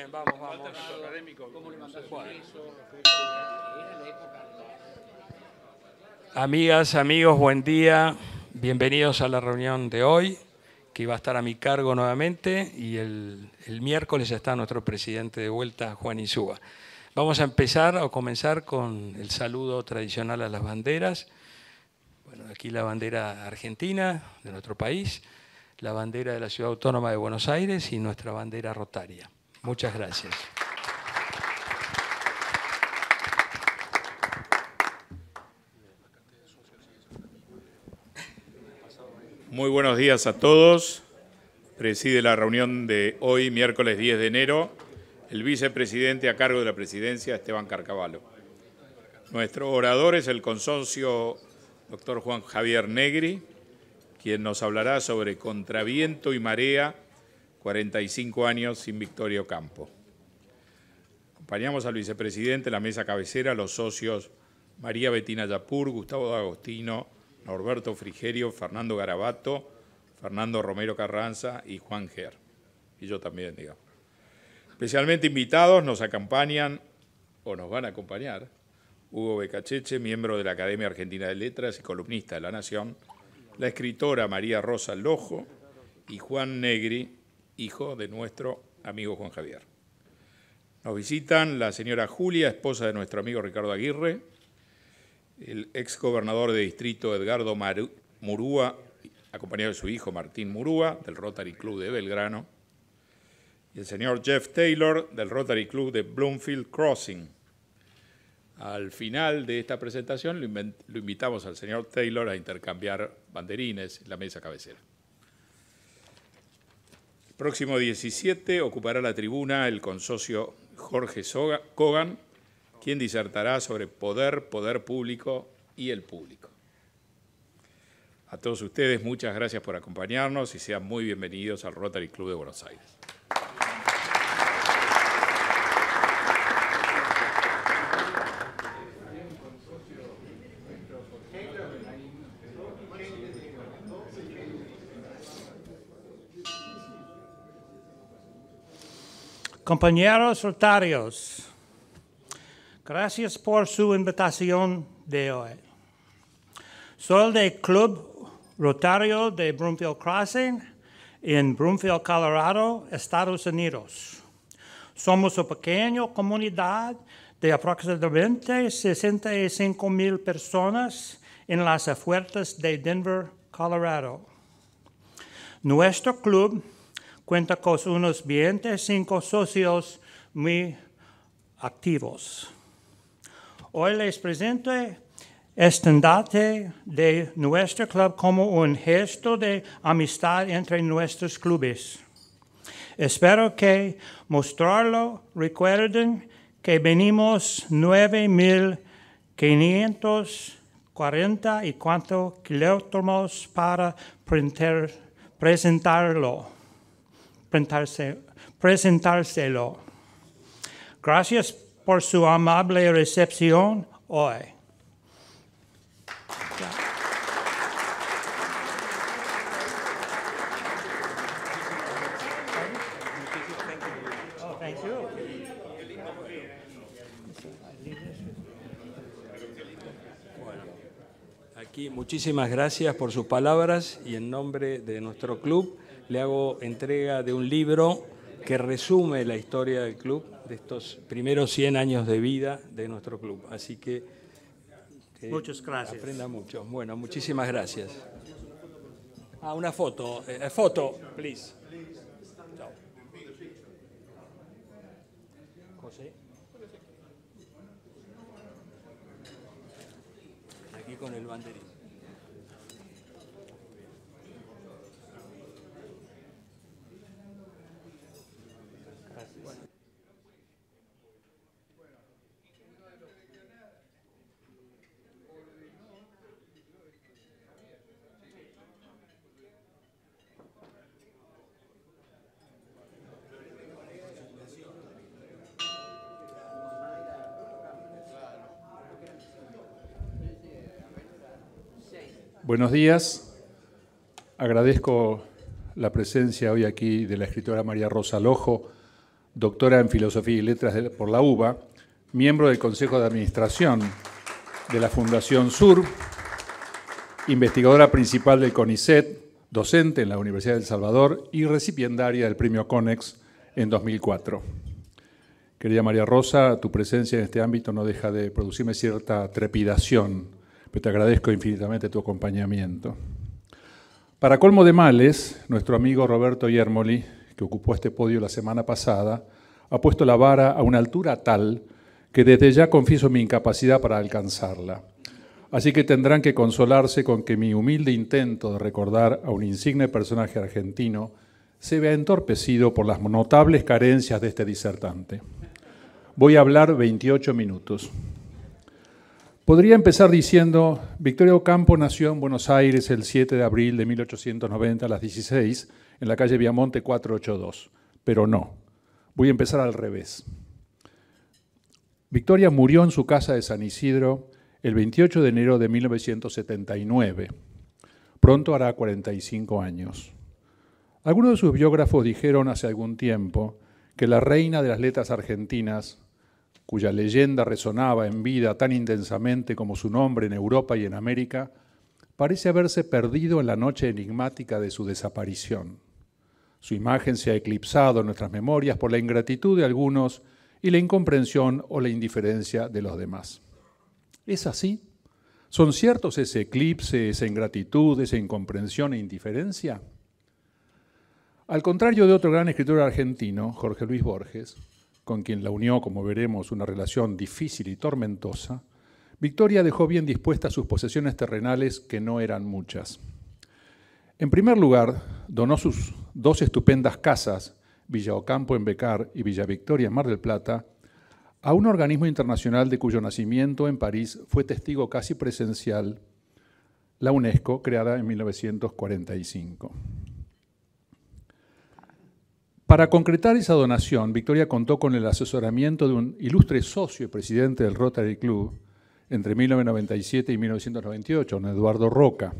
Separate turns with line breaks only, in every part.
bien, vamos. Amigas, amigos, buen día. Bienvenidos a la reunión de hoy, que va a estar a mi cargo nuevamente, y el miércoles está nuestro presidente de vuelta, Juan Insúa. Vamos a empezar o comenzar con el saludo tradicional a las banderas. Bueno, aquí la bandera argentina de nuestro país, la bandera de la Ciudad Autónoma de Buenos Aires y nuestra bandera rotaria. Muchas gracias.
Muy buenos días a todos. Preside la reunión de hoy, miércoles 10 de enero, el vicepresidente a cargo de la presidencia, Esteban Carcavalo. Nuestro orador es el consocio doctor Juan Javier Negri, quien nos hablará sobre Contraviento y Marea, 45 años sin Victoria Ocampo. Acompañamos al vicepresidente en la mesa cabecera, los socios María Betina Yapur, Gustavo D'Agostino, Norberto Frigerio, Fernando Garabato, Fernando Romero Carranza y Juan Ger. Y yo también, digamos. Especialmente invitados nos acompañan, o nos van a acompañar, Hugo Becacheche, miembro de la Academia Argentina de Letras y columnista de La Nación, la escritora María Rosa Lojo y Juan Negri, hijo de nuestro amigo Juan Javier. Nos visitan la señora Julia, esposa de nuestro amigo Ricardo Aguirre, el exgobernador de distrito Edgardo Murúa, acompañado de su hijo Martín Murúa, del Rotary Club de Belgrano, y el señor Jeff Taylor, del Rotary Club de Bloomfield Crossing. Al final de esta presentación lo invitamos al señor Taylor a intercambiar banderines en la mesa cabecera. El próximo 17 ocupará la tribuna el consocio Jorge Kogan, quien disertará sobre poder, poder público y el público. A todos ustedes, muchas gracias por acompañarnos y sean muy bienvenidos al Rotary Club de Buenos Aires.
Compañeros rotarios, gracias por su invitación de hoy. Soy del Club Rotario de Bloomfield Crossing en Bloomfield, Colorado, Estados Unidos. Somos una pequeña comunidad de aproximadamente 65,000 personas en las afueras de Denver, Colorado. Nuestro club cuenta con unos 25 socios muy activos. Hoy les presento estandarte de nuestro club como un gesto de amistad entre nuestros clubes. Espero que mostrarlo recuerden que venimos 9,544 kilómetros para presentárselo. Gracias por su amable recepción hoy.
Aquí, muchísimas gracias por sus palabras y en nombre de nuestro club le hago entrega de un libro que resume la historia del club de estos primeros 100 años de vida de nuestro club. Así que
muchas gracias.
Aprenda mucho. Bueno, muchísimas gracias. Una foto. Foto, please. Chao. José. Aquí con el banderín.
Buenos días. Agradezco la presencia hoy aquí de la escritora María Rosa Lojo, doctora en Filosofía y Letras por la UBA, miembro del Consejo de Administración de la Fundación Sur, investigadora principal del CONICET, docente en la Universidad de El Salvador y recipiendaria del Premio CONEX en 2004. Querida María Rosa, tu presencia en este ámbito no deja de producirme cierta trepidación, pero te agradezco infinitamente tu acompañamiento. Para colmo de males, nuestro amigo Roberto Yermoli, que ocupó este podio la semana pasada, ha puesto la vara a una altura tal que desde ya confieso mi incapacidad para alcanzarla. Así que tendrán que consolarse con que mi humilde intento de recordar a un insigne personaje argentino se vea entorpecido por las notables carencias de este disertante. Voy a hablar 28 minutos. Podría empezar diciendo, Victoria Ocampo nació en Buenos Aires el 7 de abril de 1890 a las 16, en la calle Viamonte 482, pero no. Voy a empezar al revés. Victoria murió en su casa de San Isidro el 28 de enero de 1979. Pronto hará 45 años. Algunos de sus biógrafos dijeron hace algún tiempo que la reina de las letras argentinas, cuya leyenda resonaba en vida tan intensamente como su nombre en Europa y en América, parece haberse perdido en la noche enigmática de su desaparición. Su imagen se ha eclipsado en nuestras memorias por la ingratitud de algunos y la incomprensión o la indiferencia de los demás. ¿Es así? ¿Son ciertos ese eclipse, esa ingratitud, esa incomprensión e indiferencia? Al contrario de otro gran escritor argentino, Jorge Luis Borges, con quien la unió, como veremos, una relación difícil y tormentosa, Victoria dejó bien dispuestas sus posesiones terrenales, que no eran muchas. En primer lugar, donó sus dos estupendas casas, Villa Ocampo en Becar y Villa Victoria en Mar del Plata, a un organismo internacional de cuyo nacimiento en París fue testigo casi presencial la UNESCO, creada en 1945. Para concretar esa donación, Victoria contó con el asesoramiento de un ilustre socio y presidente del Rotary Club entre 1997 y 1998, don Eduardo Roca.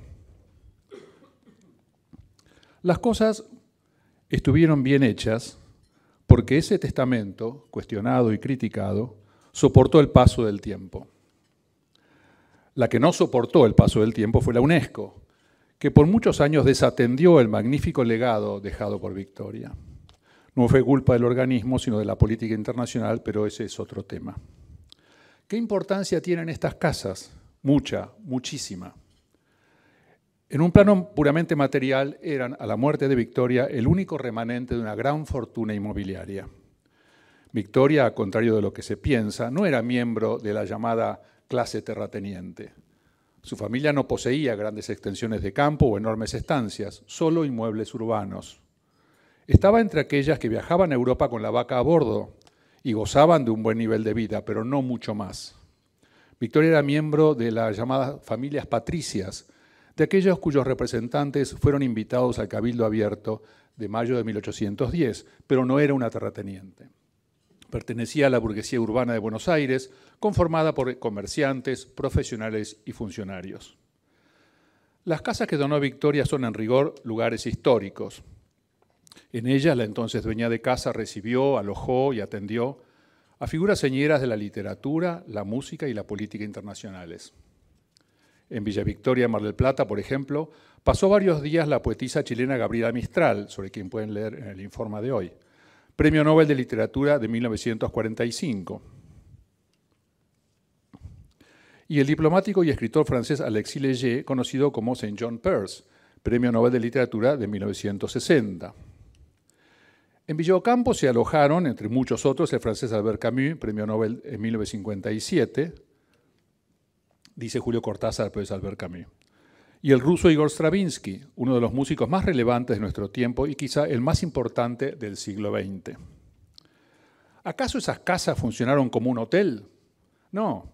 Las cosas estuvieron bien hechas porque ese testamento, cuestionado y criticado, soportó el paso del tiempo. La que no soportó el paso del tiempo fue la UNESCO, que por muchos años desatendió el magnífico legado dejado por Victoria. No fue culpa del organismo, sino de la política internacional, pero ese es otro tema. ¿Qué importancia tienen estas casas? Mucha, muchísima. En un plano puramente material, eran, a la muerte de Victoria, el único remanente de una gran fortuna inmobiliaria. Victoria, al contrario de lo que se piensa, no era miembro de la llamada clase terrateniente. Su familia no poseía grandes extensiones de campo o enormes estancias, solo inmuebles urbanos. Estaba entre aquellas que viajaban a Europa con la vaca a bordo y gozaban de un buen nivel de vida, pero no mucho más. Victoria era miembro de las llamadas familias patricias, de aquellos cuyos representantes fueron invitados al Cabildo Abierto de mayo de 1810, pero no era una terrateniente. Pertenecía a la burguesía urbana de Buenos Aires, conformada por comerciantes, profesionales y funcionarios. Las casas que donó Victoria son en rigor lugares históricos. En ellas, la entonces dueña de casa recibió, alojó y atendió a figuras señeras de la literatura, la música y la política internacionales. En Villa Victoria, Mar del Plata, por ejemplo, pasó varios días la poetisa chilena Gabriela Mistral, sobre quien pueden leer en el informe de hoy, Premio Nobel de Literatura de 1945. Y el diplomático y escritor francés Alexis Leger, conocido como Saint John Perse, Premio Nobel de Literatura de 1960. En Villa Ocampo se alojaron, entre muchos otros, el francés Albert Camus, Premio Nobel en 1957, dice Julio Cortázar, pero es Albert Camus, y el ruso Igor Stravinsky, uno de los músicos más relevantes de nuestro tiempo y quizá el más importante del siglo XX. ¿Acaso esas casas funcionaron como un hotel? No,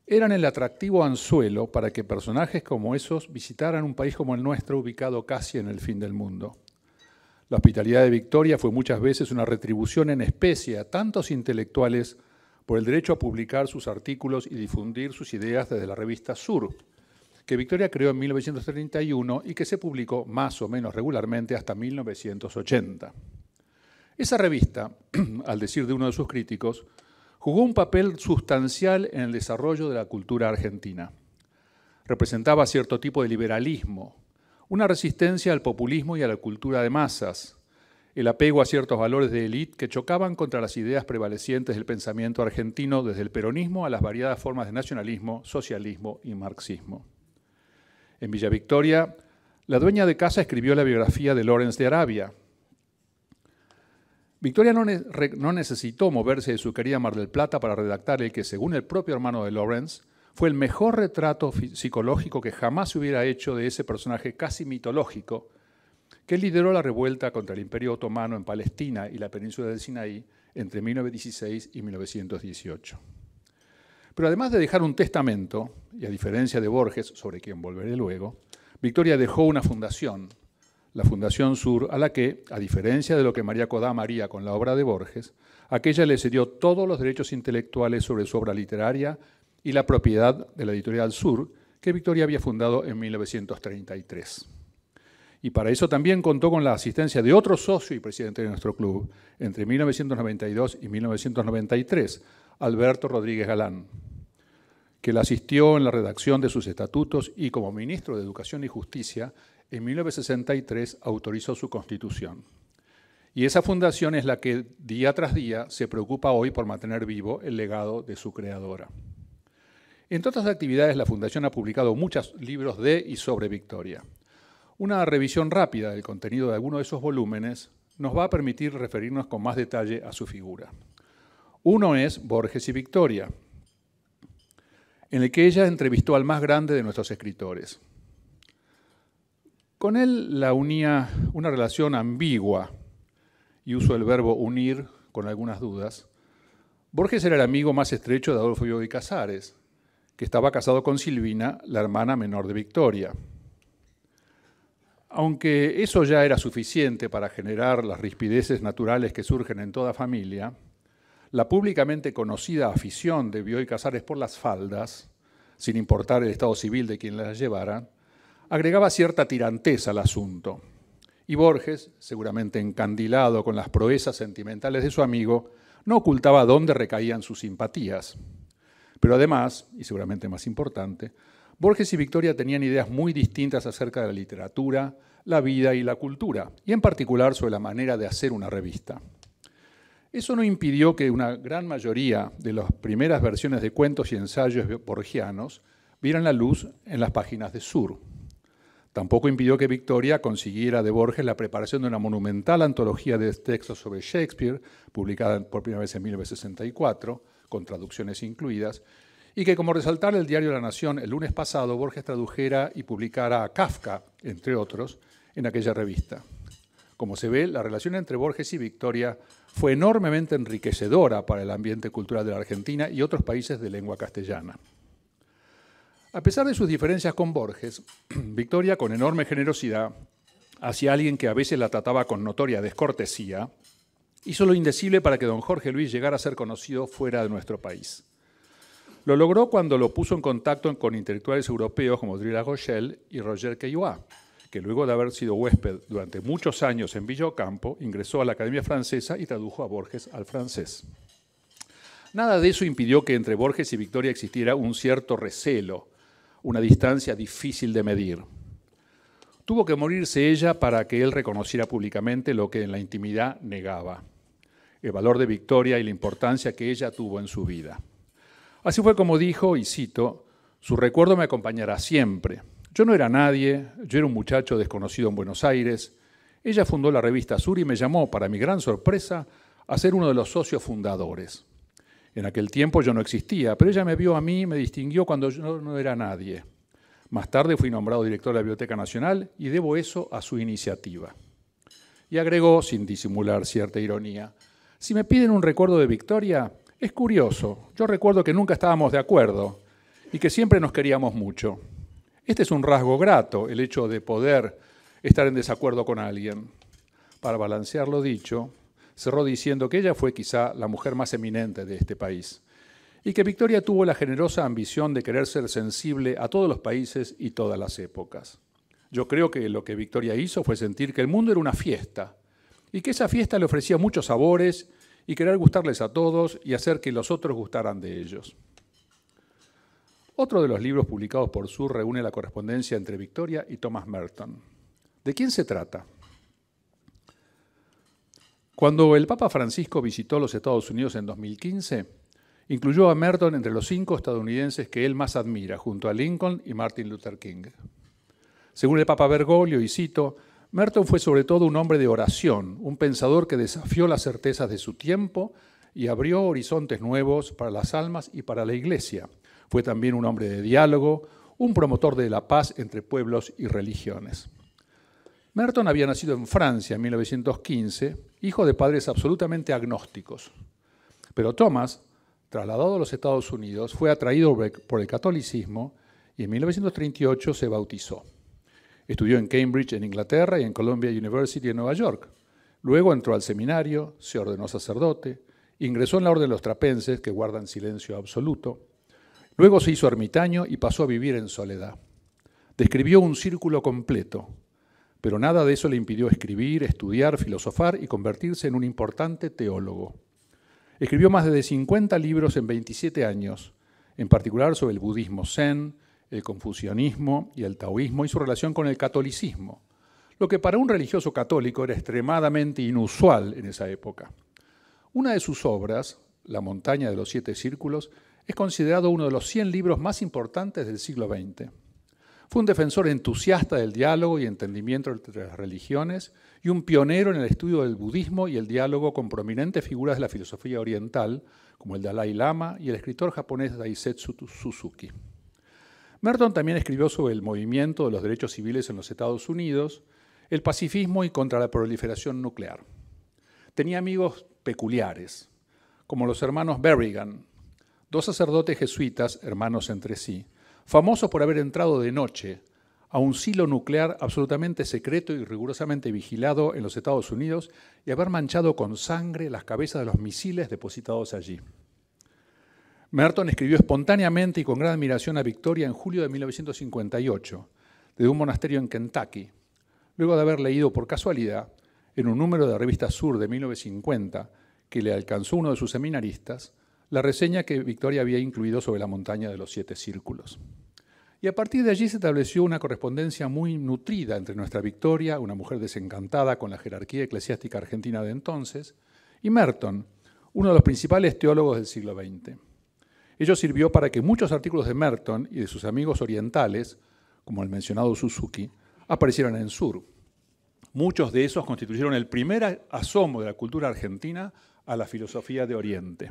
eran el atractivo anzuelo para que personajes como esos visitaran un país como el nuestro, ubicado casi en el fin del mundo. La hospitalidad de Victoria fue muchas veces una retribución en especie a tantos intelectuales por el derecho a publicar sus artículos y difundir sus ideas desde la revista Sur, que Victoria creó en 1931 y que se publicó más o menos regularmente hasta 1980. Esa revista, al decir de uno de sus críticos, jugó un papel sustancial en el desarrollo de la cultura argentina. Representaba cierto tipo de liberalismo, una resistencia al populismo y a la cultura de masas, el apego a ciertos valores de élite que chocaban contra las ideas prevalecientes del pensamiento argentino desde el peronismo a las variadas formas de nacionalismo, socialismo y marxismo. En Villa Victoria, la dueña de casa escribió la biografía de Lawrence de Arabia. Victoria no necesitó moverse de su querida Mar del Plata para redactar el que, según el propio hermano de Lawrence, fue el mejor retrato psicológico que jamás se hubiera hecho de ese personaje casi mitológico que lideró la revuelta contra el Imperio Otomano en Palestina y la península del Sinaí entre 1916 y 1918. Pero además de dejar un testamento, y a diferencia de Borges, sobre quien volveré luego, Victoria dejó una fundación, la Fundación Sur, a la que, a diferencia de lo que María Kodama haría con la obra de Borges, aquella le cedió todos los derechos intelectuales sobre su obra literaria y la propiedad de la editorial Sur, que Victoria había fundado en 1933. Y para eso también contó con la asistencia de otro socio y presidente de nuestro club, entre 1992 y 1993, Alberto Rodríguez Galán, que la asistió en la redacción de sus estatutos y como ministro de Educación y Justicia, en 1963 autorizó su constitución. Y esa fundación es la que día tras día se preocupa hoy por mantener vivo el legado de su creadora. Entre otras actividades, la Fundación ha publicado muchos libros de y sobre Victoria. Una revisión rápida del contenido de algunos de esos volúmenes nos va a permitir referirnos con más detalle a su figura. Uno es Borges y Victoria, en el que ella entrevistó al más grande de nuestros escritores. Con él la unía una relación ambigua, y uso el verbo unir con algunas dudas. Borges era el amigo más estrecho de Adolfo Bioy Casares, que estaba casado con Silvina, la hermana menor de Victoria. Aunque eso ya era suficiente para generar las rispideces naturales que surgen en toda familia, la públicamente conocida afición de Bioy Casares por las faldas, sin importar el estado civil de quien las llevara, agregaba cierta tiranteza al asunto. Y Borges, seguramente encandilado con las proezas sentimentales de su amigo, no ocultaba dónde recaían sus simpatías. Pero además, y seguramente más importante, Borges y Victoria tenían ideas muy distintas acerca de la literatura, la vida y la cultura, y en particular sobre la manera de hacer una revista. Eso no impidió que una gran mayoría de las primeras versiones de cuentos y ensayos borgianos vieran la luz en las páginas de Sur. Tampoco impidió que Victoria consiguiera de Borges la preparación de una monumental antología de textos sobre Shakespeare, publicada por primera vez en 1964, con traducciones incluidas, y que, como resaltara el diario La Nación el lunes pasado, Borges tradujera y publicara a Kafka, entre otros, en aquella revista. Como se ve, la relación entre Borges y Victoria fue enormemente enriquecedora para el ambiente cultural de la Argentina y otros países de lengua castellana. A pesar de sus diferencias con Borges, Victoria, con enorme generosidad, hacia alguien que a veces la trataba con notoria descortesía, hizo lo indecible para que don Jorge Luis llegara a ser conocido fuera de nuestro país. Lo logró cuando lo puso en contacto con intelectuales europeos como Audrey Rochelle y Roger Caillois, que luego de haber sido huésped durante muchos años en Villa Ocampo, ingresó a la Academia Francesa y tradujo a Borges al francés. Nada de eso impidió que entre Borges y Victoria existiera un cierto recelo, una distancia difícil de medir. Tuvo que morirse ella para que él reconociera públicamente lo que en la intimidad negaba, el valor de Victoria y la importancia que ella tuvo en su vida. Así fue como dijo, y cito, «Su recuerdo me acompañará siempre. Yo no era nadie, yo era un muchacho desconocido en Buenos Aires. Ella fundó la revista Sur y me llamó, para mi gran sorpresa, a ser uno de los socios fundadores. En aquel tiempo yo no existía, pero ella me vio a mí y me distinguió cuando yo no era nadie. Más tarde fui nombrado director de la Biblioteca Nacional y debo eso a su iniciativa». Y agregó, sin disimular cierta ironía, «Si me piden un recuerdo de Victoria, es curioso. Yo recuerdo que nunca estábamos de acuerdo y que siempre nos queríamos mucho. Este es un rasgo grato, el hecho de poder estar en desacuerdo con alguien». Para balancear lo dicho, cerró diciendo que ella fue quizá la mujer más eminente de este país y que Victoria tuvo la generosa ambición de querer ser sensible a todos los países y todas las épocas. Yo creo que lo que Victoria hizo fue sentir que el mundo era una fiesta y que esa fiesta le ofrecía muchos sabores y querer gustarles a todos y hacer que los otros gustaran de ellos. Otro de los libros publicados por Sur reúne la correspondencia entre Victoria y Thomas Merton. ¿De quién se trata? Cuando el Papa Francisco visitó los Estados Unidos en 2015, incluyó a Merton entre los 5 estadounidenses que él más admira, junto a Lincoln y Martin Luther King. Según el Papa Bergoglio, y cito, Merton fue sobre todo un hombre de oración, un pensador que desafió las certezas de su tiempo y abrió horizontes nuevos para las almas y para la Iglesia. Fue también un hombre de diálogo, un promotor de la paz entre pueblos y religiones. Merton había nacido en Francia en 1915, hijo de padres absolutamente agnósticos. Pero Thomas, trasladado a los Estados Unidos, fue atraído por el catolicismo y en 1938 se bautizó. Estudió en Cambridge, en Inglaterra, y en Columbia University, en Nueva York. Luego entró al seminario, se ordenó sacerdote, ingresó en la Orden de los Trapenses, que guardan silencio absoluto. Luego se hizo ermitaño y pasó a vivir en soledad. Describió un círculo completo, pero nada de eso le impidió escribir, estudiar, filosofar y convertirse en un importante teólogo. Escribió más de 50 libros en 27 años, en particular sobre el budismo zen, el confucianismo y el taoísmo y su relación con el catolicismo, lo que para un religioso católico era extremadamente inusual en esa época. Una de sus obras, La montaña de los 7 círculos, es considerado uno de los 100 libros más importantes del siglo XX. Fue un defensor entusiasta del diálogo y entendimiento entre las religiones y un pionero en el estudio del budismo y el diálogo con prominentes figuras de la filosofía oriental, como el Dalai Lama y el escritor japonés Daisetsu Suzuki. Merton también escribió sobre el movimiento de los derechos civiles en los Estados Unidos, el pacifismo y contra la proliferación nuclear. Tenía amigos peculiares, como los hermanos Berrigan, 2 sacerdotes jesuitas, hermanos entre sí, famosos por haber entrado de noche a un silo nuclear absolutamente secreto y rigurosamente vigilado en los Estados Unidos y haber manchado con sangre las cabezas de los misiles depositados allí. Merton escribió espontáneamente y con gran admiración a Victoria en julio de 1958, desde un monasterio en Kentucky, luego de haber leído por casualidad en un número de la revista Sur de 1950, que le alcanzó uno de sus seminaristas, la reseña que Victoria había incluido sobre la montaña de los 7 círculos. Y a partir de allí se estableció una correspondencia muy nutrida entre nuestra Victoria, una mujer desencantada con la jerarquía eclesiástica argentina de entonces, y Merton, uno de los principales teólogos del siglo XX. Ello sirvió para que muchos artículos de Merton y de sus amigos orientales, como el mencionado Suzuki, aparecieran en Sur. Muchos de esos constituyeron el primer asomo de la cultura argentina a la filosofía de Oriente.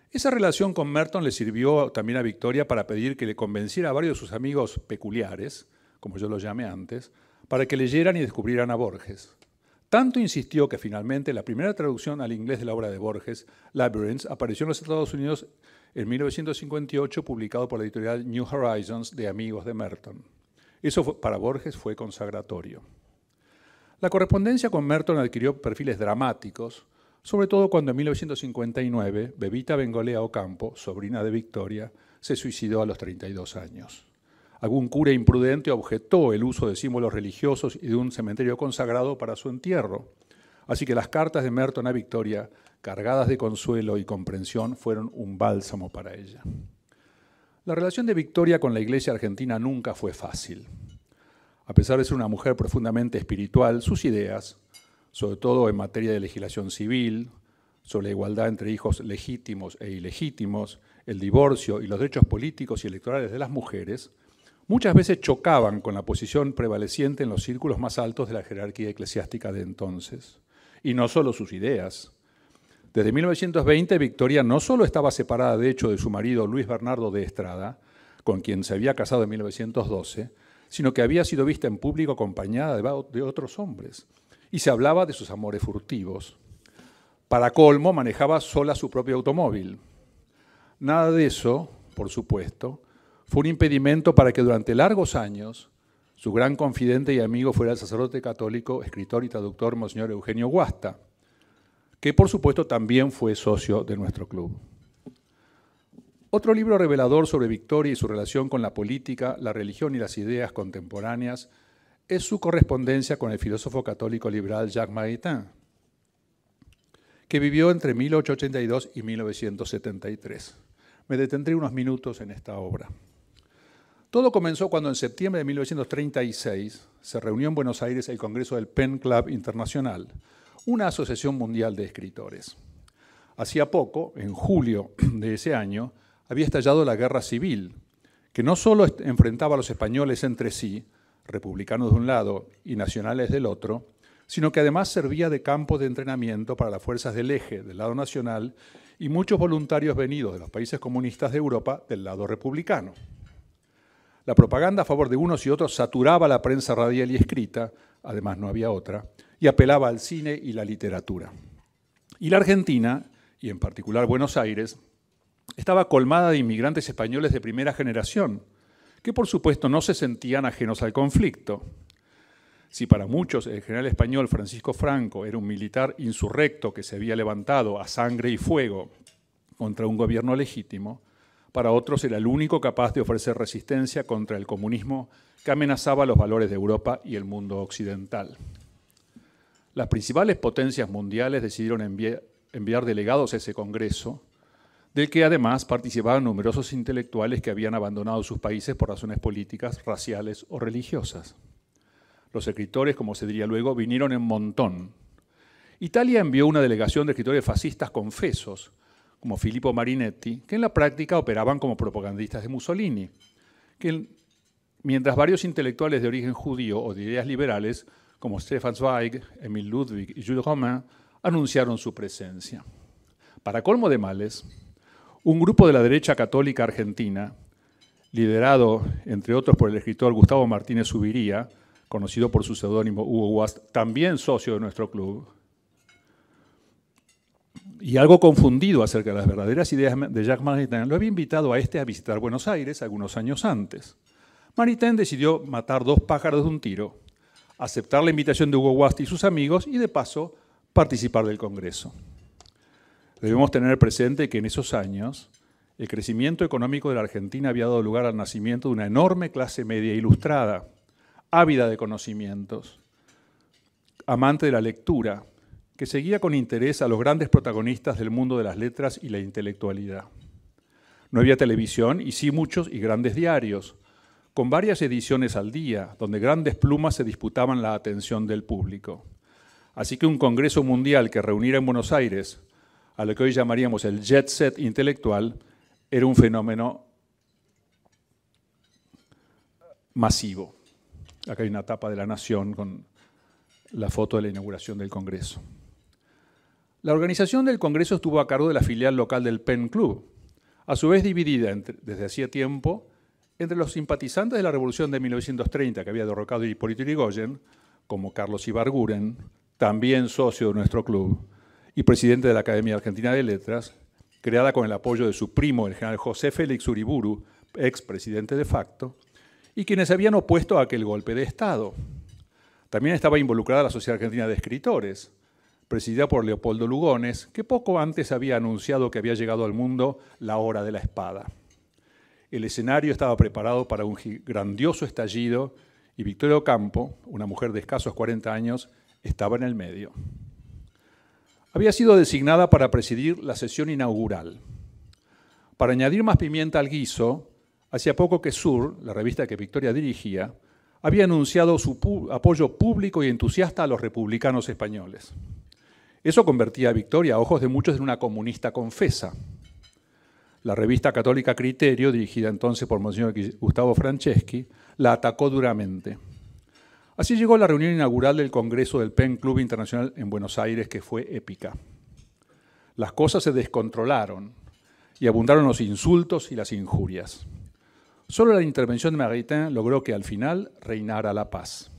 Esa relación con Merton le sirvió también a Victoria para pedir que le convenciera a varios de sus amigos peculiares, como yo los llamé antes, para que leyeran y descubrieran a Borges. Tanto insistió que finalmente la primera traducción al inglés de la obra de Borges, Labyrinths, apareció en los Estados Unidos en 1958, publicado por la editorial New Horizons de amigos de Merton. Eso para Borges fue consagratorio. La correspondencia con Merton adquirió perfiles dramáticos, sobre todo cuando en 1959 Bebita Bengolea Ocampo, sobrina de Victoria, se suicidó a los 32 años. Algún cura imprudente objetó el uso de símbolos religiosos y de un cementerio consagrado para su entierro. Así que las cartas de Merton a Victoria, cargadas de consuelo y comprensión, fueron un bálsamo para ella. La relación de Victoria con la Iglesia argentina nunca fue fácil. A pesar de ser una mujer profundamente espiritual, sus ideas, sobre todo en materia de legislación civil, sobre la igualdad entre hijos legítimos e ilegítimos, el divorcio y los derechos políticos y electorales de las mujeres, muchas veces chocaban con la posición prevaleciente en los círculos más altos de la jerarquía eclesiástica de entonces. Y no solo sus ideas. Desde 1920, Victoria no solo estaba separada de hecho de su marido Luis Bernardo de Estrada, con quien se había casado en 1912, sino que había sido vista en público acompañada de otros hombres. Y se hablaba de sus amores furtivos. Para colmo, manejaba sola su propio automóvil. Nada de eso, por supuesto, fue un impedimento para que durante largos años su gran confidente y amigo fuera el sacerdote católico, escritor y traductor Monseñor Eugenio Guasta, que por supuesto también fue socio de nuestro club. Otro libro revelador sobre Victoria y su relación con la política, la religión y las ideas contemporáneas es su correspondencia con el filósofo católico liberal Jacques Maritain, que vivió entre 1882 y 1973. Me detendré unos minutos en esta obra. Todo comenzó cuando en septiembre de 1936 se reunió en Buenos Aires el Congreso del Pen Club Internacional, una asociación mundial de escritores. Hacía poco, en julio de ese año, había estallado la guerra civil, que no solo enfrentaba a los españoles entre sí, republicanos de un lado y nacionales del otro, sino que además servía de campo de entrenamiento para las fuerzas del eje del lado nacional y muchos voluntarios venidos de los países comunistas de Europa del lado republicano. La propaganda a favor de unos y otros saturaba la prensa radial y escrita, además no había otra, y apelaba al cine y la literatura. Y la Argentina, y en particular Buenos Aires, estaba colmada de inmigrantes españoles de primera generación, que por supuesto no se sentían ajenos al conflicto. Si para muchos el general español Francisco Franco era un militar insurrecto que se había levantado a sangre y fuego contra un gobierno legítimo, para otros era el único capaz de ofrecer resistencia contra el comunismo que amenazaba los valores de Europa y el mundo occidental. Las principales potencias mundiales decidieron enviar delegados a ese congreso, del que además participaban numerosos intelectuales que habían abandonado sus países por razones políticas, raciales o religiosas. Los escritores, como se diría luego, vinieron en montón. Italia envió una delegación de escritores fascistas confesos, como Filippo Marinetti, que en la práctica operaban como propagandistas de Mussolini, mientras varios intelectuales de origen judío o de ideas liberales, como Stefan Zweig, Émile Ludwig y Jules Romain, anunciaron su presencia. Para colmo de males, un grupo de la derecha católica argentina, liderado, entre otros, por el escritor Gustavo Martínez Zuviría, conocido por su seudónimo Hugo Wast, también socio de nuestro club, y algo confundido acerca de las verdaderas ideas de Jacques Maritain, lo había invitado a visitar Buenos Aires algunos años antes. Maritain decidió matar 2 pájaros de un tiro, aceptar la invitación de Hugo Wast y sus amigos y, de paso, participar del Congreso. Debemos tener presente que en esos años el crecimiento económico de la Argentina había dado lugar al nacimiento de una enorme clase media ilustrada, ávida de conocimientos, amante de la lectura, que seguía con interés a los grandes protagonistas del mundo de las letras y la intelectualidad. No había televisión y sí muchos y grandes diarios, con varias ediciones al día, donde grandes plumas se disputaban la atención del público. Así que un congreso mundial que reuniera en Buenos Aires a lo que hoy llamaríamos el jet set intelectual era un fenómeno masivo. Acá hay una tapa de La Nación con la foto de la inauguración del Congreso. La organización del Congreso estuvo a cargo de la filial local del Pen Club, a su vez dividida desde hacía tiempo entre los simpatizantes de la Revolución de 1930 que había derrocado a Hipólito Yrigoyen, como Carlos Ibarguren, también socio de nuestro club, y presidente de la Academia Argentina de Letras, creada con el apoyo de su primo, el general José Félix Uriburu, expresidente de facto, y quienes se habían opuesto a aquel golpe de Estado. También estaba involucrada la Sociedad Argentina de Escritores, presidida por Leopoldo Lugones, que poco antes había anunciado que había llegado al mundo la hora de la espada. El escenario estaba preparado para un grandioso estallido y Victoria Ocampo, una mujer de escasos 40 años, estaba en el medio. Había sido designada para presidir la sesión inaugural. Para añadir más pimienta al guiso, hacía poco que Sur, la revista que Victoria dirigía, había anunciado su apoyo público y entusiasta a los republicanos españoles. Eso convertía a Victoria, a ojos de muchos, en una comunista confesa. La revista católica Criterio, dirigida entonces por Monseñor Gustavo Franceschi, la atacó duramente. Así llegó la reunión inaugural del Congreso del Pen Club Internacional en Buenos Aires, que fue épica. Las cosas se descontrolaron y abundaron los insultos y las injurias. Solo la intervención de Maritain logró que al final reinara la paz.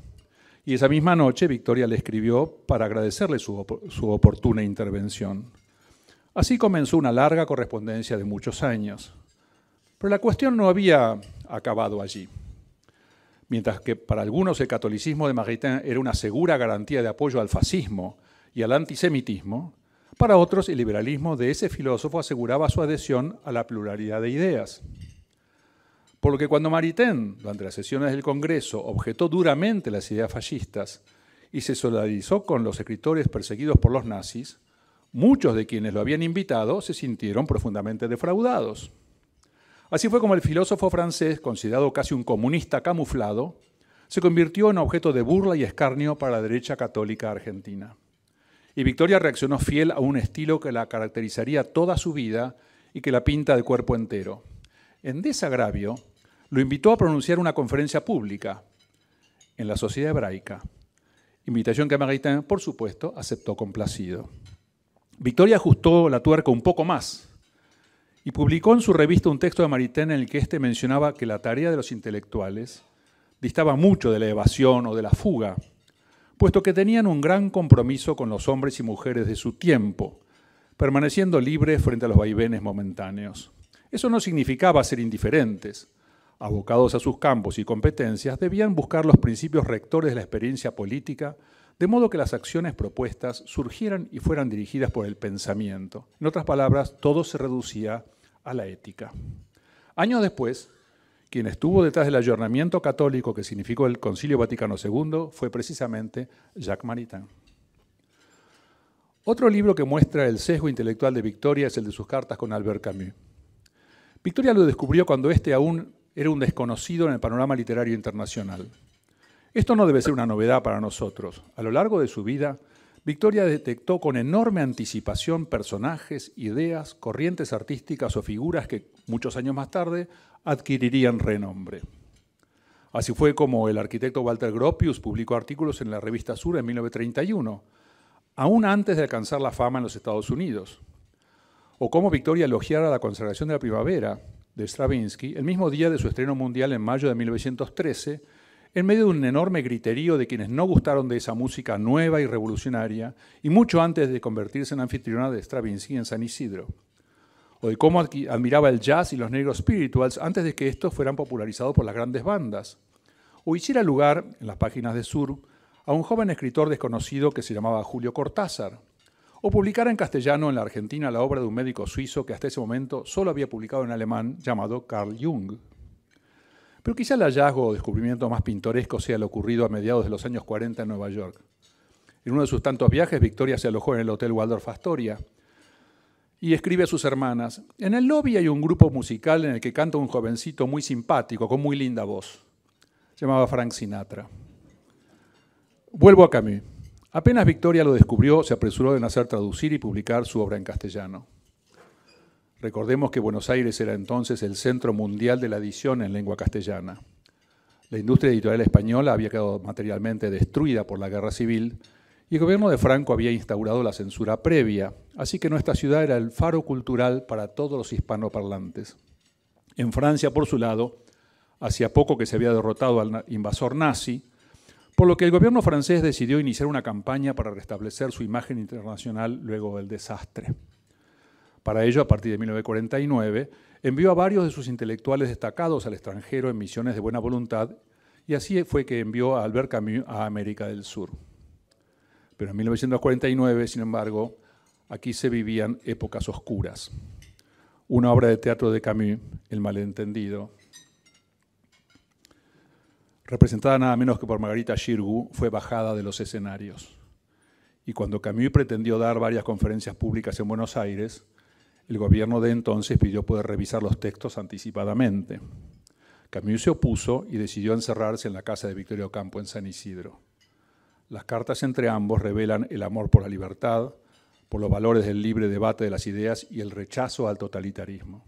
Y esa misma noche Victoria le escribió para agradecerle su oportuna intervención. Así comenzó una larga correspondencia de muchos años. Pero la cuestión no había acabado allí. Mientras que para algunos el catolicismo de Maritain era una segura garantía de apoyo al fascismo y al antisemitismo, para otros el liberalismo de ese filósofo aseguraba su adhesión a la pluralidad de ideas. Por lo que cuando Maritain, durante las sesiones del Congreso, objetó duramente las ideas fascistas y se solidarizó con los escritores perseguidos por los nazis, muchos de quienes lo habían invitado se sintieron profundamente defraudados. Así fue como el filósofo francés, considerado casi un comunista camuflado, se convirtió en objeto de burla y escarnio para la derecha católica argentina. Y Victoria reaccionó fiel a un estilo que la caracterizaría toda su vida y que la pinta de cuerpo entero. En desagravio, lo invitó a pronunciar una conferencia pública en la Sociedad Hebraica, invitación que Maritain, por supuesto, aceptó complacido. Victoria ajustó la tuerca un poco más y publicó en su revista un texto de Maritain en el que éste mencionaba que la tarea de los intelectuales distaba mucho de la evasión o de la fuga, puesto que tenían un gran compromiso con los hombres y mujeres de su tiempo, permaneciendo libres frente a los vaivenes momentáneos. Eso no significaba ser indiferentes. Abocados a sus campos y competencias, debían buscar los principios rectores de la experiencia política, de modo que las acciones propuestas surgieran y fueran dirigidas por el pensamiento. En otras palabras, todo se reducía a la ética. Años después, quien estuvo detrás del ayornamiento católico que significó el Concilio Vaticano II fue precisamente Jacques Maritain. Otro libro que muestra el sesgo intelectual de Victoria es el de sus cartas con Albert Camus. Victoria lo descubrió cuando éste aún era un desconocido en el panorama literario internacional. Esto no debe ser una novedad para nosotros. A lo largo de su vida, Victoria detectó con enorme anticipación personajes, ideas, corrientes artísticas o figuras que, muchos años más tarde, adquirirían renombre. Así fue como el arquitecto Walter Gropius publicó artículos en la revista Sur en 1931, aún antes de alcanzar la fama en los Estados Unidos. O cómo Victoria elogiara la consagración de la primavera de Stravinsky el mismo día de su estreno mundial en mayo de 1913, en medio de un enorme griterío de quienes no gustaron de esa música nueva y revolucionaria, y mucho antes de convertirse en anfitriona de Stravinsky en San Isidro. O de cómo admiraba el jazz y los negros spirituals antes de que estos fueran popularizados por las grandes bandas. O hiciera lugar, en las páginas de Sur, a un joven escritor desconocido que se llamaba Julio Cortázar, o publicara en castellano en la Argentina la obra de un médico suizo que hasta ese momento solo había publicado en alemán, llamado Carl Jung. Pero quizá el hallazgo o descubrimiento más pintoresco sea lo ocurrido a mediados de los años 40 en Nueva York. En uno de sus tantos viajes, Victoria se alojó en el Hotel Waldorf Astoria y escribe a sus hermanas: en el lobby hay un grupo musical en el que canta un jovencito muy simpático, con muy linda voz. Se llamaba Frank Sinatra. Vuelvo a Camus. Apenas Victoria lo descubrió, se apresuró en hacer traducir y publicar su obra en castellano. Recordemos que Buenos Aires era entonces el centro mundial de la edición en lengua castellana. La industria editorial española había quedado materialmente destruida por la Guerra Civil y el gobierno de Franco había instaurado la censura previa, así que nuestra ciudad era el faro cultural para todos los hispanoparlantes. En Francia, por su lado, hacía poco que se había derrotado al invasor nazi, por lo que el gobierno francés decidió iniciar una campaña para restablecer su imagen internacional luego del desastre. Para ello, a partir de 1949, envió a varios de sus intelectuales destacados al extranjero en misiones de buena voluntad, y así fue que envió a Albert Camus a América del Sur. Pero en 1949, sin embargo, aquí se vivían épocas oscuras. Una obra de teatro de Camus, El malentendido, representada nada menos que por Margarita Xirgu, fue bajada de los escenarios. Y cuando Camus pretendió dar varias conferencias públicas en Buenos Aires, el gobierno de entonces pidió poder revisar los textos anticipadamente. Camus se opuso y decidió encerrarse en la casa de Victorio Campo en San Isidro. Las cartas entre ambos revelan el amor por la libertad, por los valores del libre debate de las ideas y el rechazo al totalitarismo.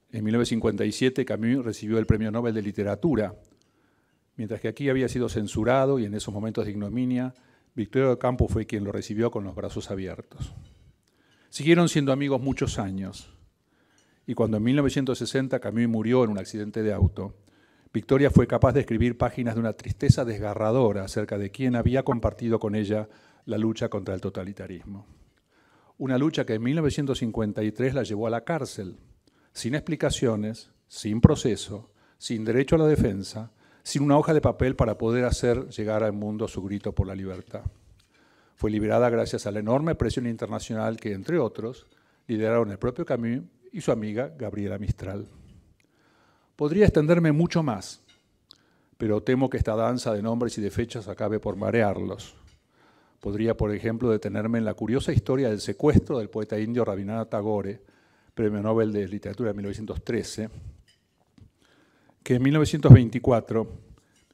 En 1957 Camus recibió el Premio Nobel de Literatura, mientras que aquí había sido censurado y en esos momentos de ignominia, Victorio Campo fue quien lo recibió con los brazos abiertos. Siguieron siendo amigos muchos años, y cuando en 1960 Camus murió en un accidente de auto, Victoria fue capaz de escribir páginas de una tristeza desgarradora acerca de quién había compartido con ella la lucha contra el totalitarismo. Una lucha que en 1953 la llevó a la cárcel, sin explicaciones, sin proceso, sin derecho a la defensa, sin una hoja de papel para poder hacer llegar al mundo su grito por la libertad. Fue liberada gracias a la enorme presión internacional que, entre otros, lideraron el propio Camus y su amiga Gabriela Mistral. Podría extenderme mucho más, pero temo que esta danza de nombres y de fechas acabe por marearlos. Podría, por ejemplo, detenerme en la curiosa historia del secuestro del poeta indio Rabindranath Tagore, Premio Nobel de Literatura de 1913, que en 1924,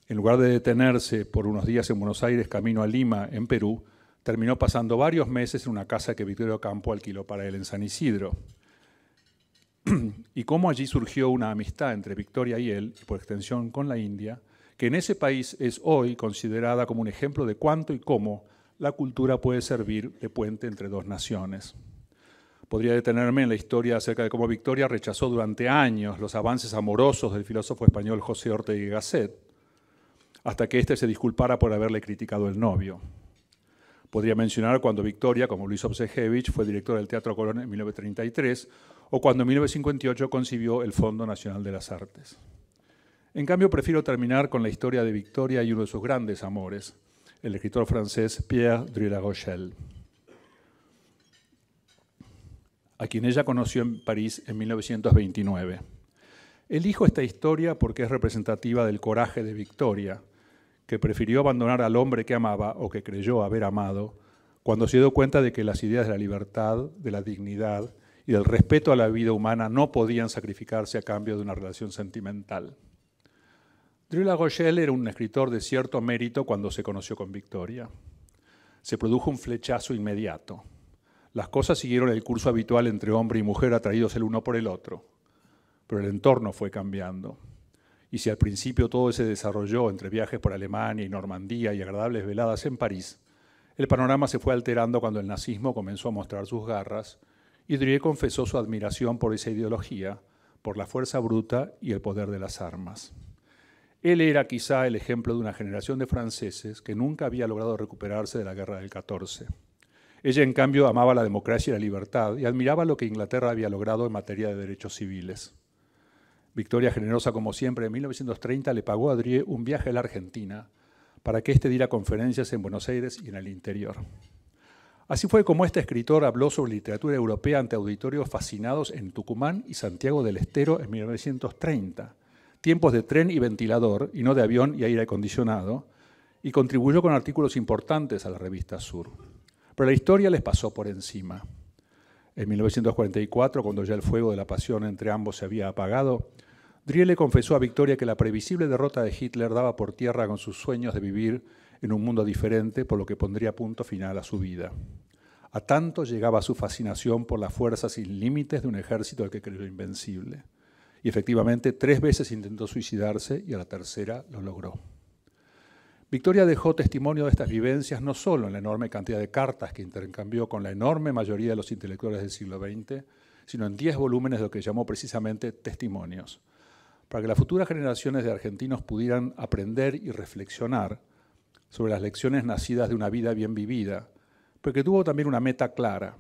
en lugar de detenerse por unos días en Buenos Aires camino a Lima, en Perú, terminó pasando varios meses en una casa que Victorio Ocampo alquiló para él en San Isidro. Y cómo allí surgió una amistad entre Victoria y él, y por extensión con la India, que en ese país es hoy considerada como un ejemplo de cuánto y cómo la cultura puede servir de puente entre dos naciones. Podría detenerme en la historia acerca de cómo Victoria rechazó durante años los avances amorosos del filósofo español José Ortega y Gasset, hasta que éste se disculpara por haberle criticado el novio. Podría mencionar cuando Victoria, como Luis Obsejevich, fue director del Teatro Colón en 1933, o cuando en 1958 concibió el Fondo Nacional de las Artes. En cambio, prefiero terminar con la historia de Victoria y uno de sus grandes amores, el escritor francés Pierre Druy-Larochelle, a quien ella conoció en París en 1929. Elijo esta historia porque es representativa del coraje de Victoria, que prefirió abandonar al hombre que amaba o que creyó haber amado, cuando se dio cuenta de que las ideas de la libertad, de la dignidad y del respeto a la vida humana no podían sacrificarse a cambio de una relación sentimental. Druy-Larochelle era un escritor de cierto mérito cuando se conoció con Victoria. Se produjo un flechazo inmediato. Las cosas siguieron el curso habitual entre hombre y mujer atraídos el uno por el otro, pero el entorno fue cambiando. Y si al principio todo se desarrolló entre viajes por Alemania y Normandía y agradables veladas en París, el panorama se fue alterando cuando el nazismo comenzó a mostrar sus garras y Druy confesó su admiración por esa ideología, por la fuerza bruta y el poder de las armas. Él era quizá el ejemplo de una generación de franceses que nunca había logrado recuperarse de la guerra del 14. Ella, en cambio, amaba la democracia y la libertad y admiraba lo que Inglaterra había logrado en materia de derechos civiles. Victoria, generosa como siempre, en 1930 le pagó a Druy un viaje a la Argentina para que éste diera conferencias en Buenos Aires y en el interior. Así fue como este escritor habló sobre literatura europea ante auditorios fascinados en Tucumán y Santiago del Estero en 1930, tiempos de tren y ventilador, y no de avión y aire acondicionado, y contribuyó con artículos importantes a la revista Sur. Pero la historia les pasó por encima. En 1944, cuando ya el fuego de la pasión entre ambos se había apagado, Druy le confesó a Victoria que la previsible derrota de Hitler daba por tierra con sus sueños de vivir en un mundo diferente, por lo que pondría punto final a su vida. A tanto llegaba su fascinación por las fuerzas sin límites de un ejército al que creyó invencible. Y efectivamente 3 veces intentó suicidarse y a la tercera lo logró. Victoria dejó testimonio de estas vivencias no solo en la enorme cantidad de cartas que intercambió con la enorme mayoría de los intelectuales del siglo XX, sino en 10 volúmenes de lo que llamó precisamente testimonios, para que las futuras generaciones de argentinos pudieran aprender y reflexionar sobre las lecciones nacidas de una vida bien vivida, porque tuvo también una meta clara: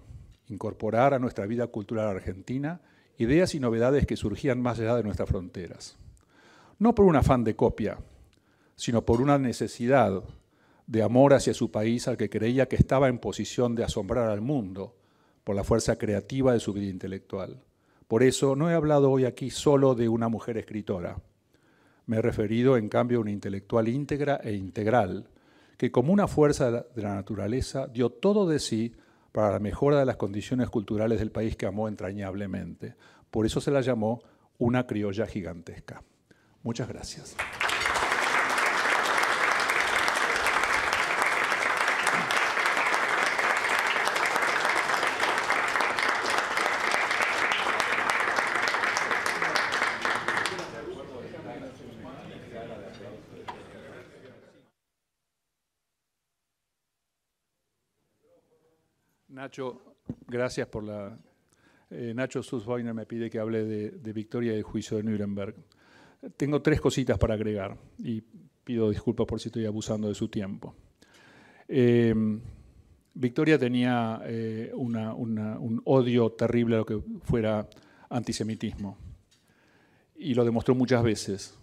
incorporar a nuestra vida cultural argentina ideas y novedades que surgían más allá de nuestras fronteras. No por un afán de copia, sino por una necesidad de amor hacia su país al que creía que estaba en posición de asombrar al mundo por la fuerza creativa de su vida intelectual. Por eso no he hablado hoy aquí solo de una mujer escritora. Me he referido, en cambio, a una intelectual íntegra e integral, que como una fuerza de la naturaleza dio todo de sí para la mejora de las condiciones culturales del país que amó entrañablemente. Por eso se la llamó una criolla gigantesca. Muchas gracias. Nacho, gracias por la... Nacho Sussweiner me pide que hable de Victoria y del juicio de Nuremberg. Tengo 3 cositas para agregar y pido disculpas por si estoy abusando de su tiempo. Victoria tenía un odio terrible a lo que fuera antisemitismo y lo demostró muchas veces.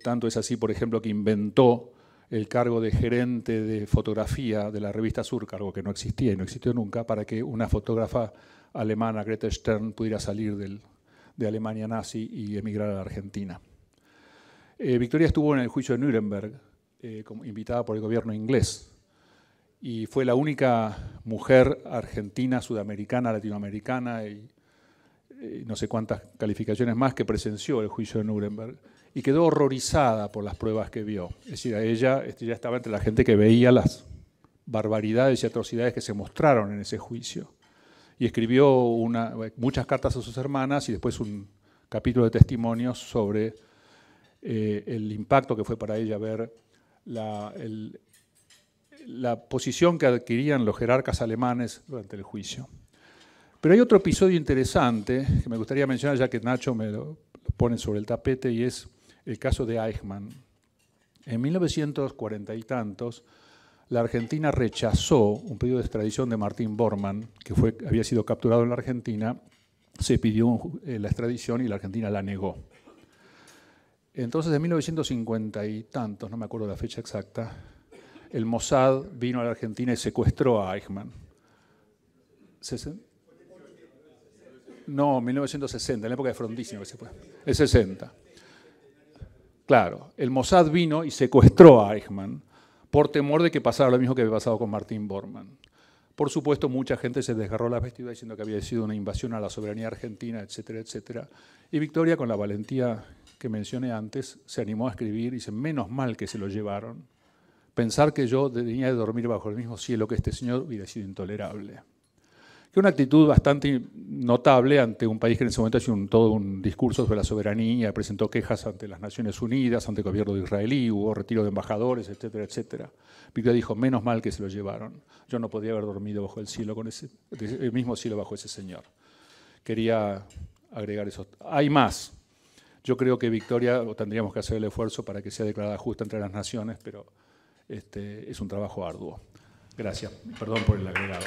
Tanto es así, por ejemplo, que inventó el cargo de gerente de fotografía de la revista Sur, cargo que no existía y no existió nunca, para que una fotógrafa alemana, Grete Stern, pudiera salir de Alemania nazi y emigrar a la Argentina. Victoria estuvo en el juicio de Nuremberg, como invitada por el gobierno inglés, y fue la única mujer argentina, sudamericana, latinoamericana y no sé cuántas calificaciones más que presenció el juicio de Nuremberg y quedó horrorizada por las pruebas que vio. Es decir, a ella ya estaba entre la gente que veía las barbaridades y atrocidades que se mostraron en ese juicio. Y escribió muchas cartas a sus hermanas y después un capítulo de testimonios sobre el impacto que fue para ella ver la posición que adquirían los jerarcas alemanes durante el juicio. Pero hay otro episodio interesante que me gustaría mencionar, ya que Nacho me lo pone sobre el tapete, y es el caso de Eichmann. En 1940 y tantos, la Argentina rechazó un pedido de extradición de Martín Bormann, que había sido capturado en la Argentina. Se pidió la extradición y la Argentina la negó. Entonces, en 1950 y tantos, no me acuerdo la fecha exacta, el Mossad vino a la Argentina y secuestró a Eichmann. No, 1960, en la época de Frondizi, no sé, el 60. Claro, el Mossad vino y secuestró a Eichmann por temor de que pasara lo mismo que había pasado con Martín Bormann. Por supuesto, mucha gente se desgarró las vestiduras diciendo que había sido una invasión a la soberanía argentina, etcétera, etcétera. Y Victoria, con la valentía que mencioné antes, se animó a escribir y dice, menos mal que se lo llevaron. Pensar que yo tenía de dormir bajo el mismo cielo que este señor hubiera sido intolerable. Que una actitud bastante notable ante un país que en ese momento hacía todo un discurso sobre la soberanía, presentó quejas ante las Naciones Unidas, ante el gobierno israelí, hubo retiro de embajadores, etcétera, etcétera. Victoria dijo, menos mal que se lo llevaron. Yo no podía haber dormido bajo el cielo, el mismo cielo bajo ese señor. Quería agregar eso. Hay más. Yo creo que Victoria, tendríamos que hacer el esfuerzo para que sea declarada justa entre las naciones, pero es un trabajo arduo. Gracias. Perdón por el agregado.